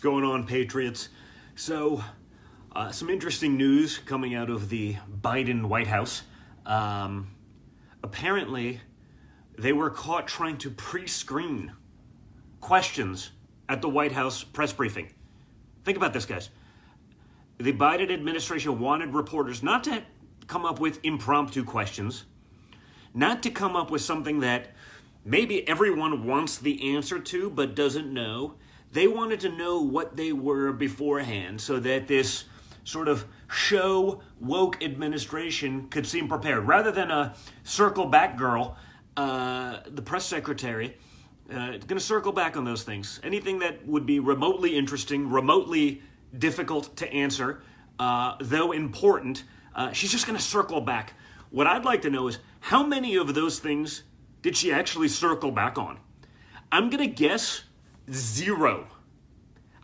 going on, Patriots? So, some interesting news coming out of the Biden White House. Apparently, they were caught trying to pre-screen questions at the White House press briefing. Think about this, guys. The Biden administration wanted reporters not to come up with impromptu questions, not to come up with something that maybe everyone wants the answer to but doesn't know. They wanted to know what they were beforehand so that this sort of show woke administration could seem prepared. Rather than a circle back girl, the press secretary, going to circle back on those things. Anything that would be remotely interesting, remotely difficult to answer, though important, she's just going to circle back. What I'd like to know is how many of those things did she actually circle back on? I'm going to guess 0.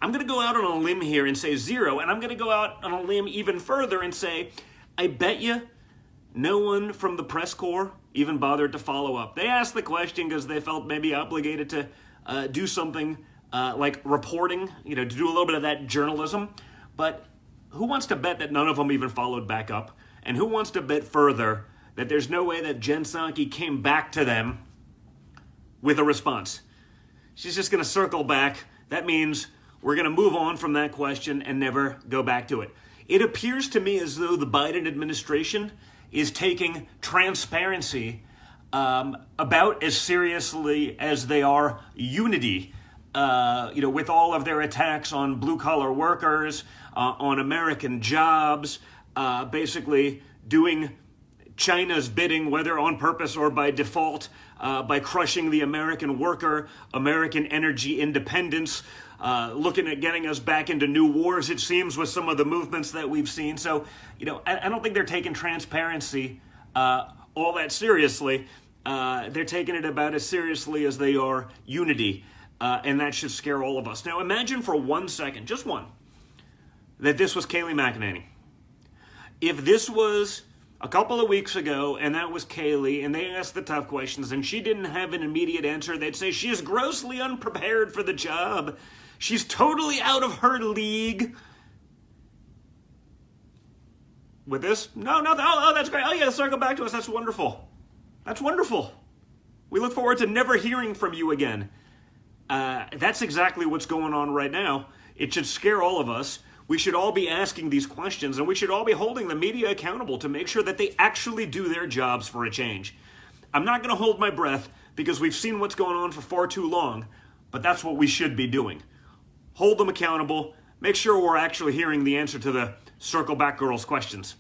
I'm going to go out on a limb here and say 0, and I'm going to go out on a limb even further and say, I bet you no one from the press corps even bothered to follow up. They asked the question because they felt maybe obligated to do something like reporting, to do a little bit of that journalism. But who wants to bet that none of them even followed back up? And who wants to bet further that there's no way that Jen Psaki came back to them with a response? She's just going to circle back. That means we're going to move on from that question and never go back to it. It appears to me as though the Biden administration is taking transparency about as seriously as they are unity. With all of their attacks on blue-collar workers, on American jobs, basically doing China's bidding, whether on purpose or by default, by crushing the American worker, American energy independence, looking at getting us back into new wars, it seems, with some of the movements that we've seen. So, I don't think they're taking transparency all that seriously. They're taking it about as seriously as they are unity, and that should scare all of us. Now, imagine for 1 second, just one, that this was Kayleigh McEnany. If this was a couple of weeks ago, and that was Kayleigh, and they asked the tough questions, and she didn't have an immediate answer, they'd say she is grossly unprepared for the job. She's totally out of her league. With this, no, oh, that's great. Oh, yeah, circle back to us. That's wonderful. That's wonderful. We look forward to never hearing from you again. That's exactly what's going on right now. It should scare all of us. We should all be asking these questions, and we should all be holding the media accountable to make sure that they actually do their jobs for a change. I'm not going to hold my breath because we've seen what's going on for far too long, but that's what we should be doing. Hold them accountable. Make sure we're actually hearing the answer to the circle back girls questions.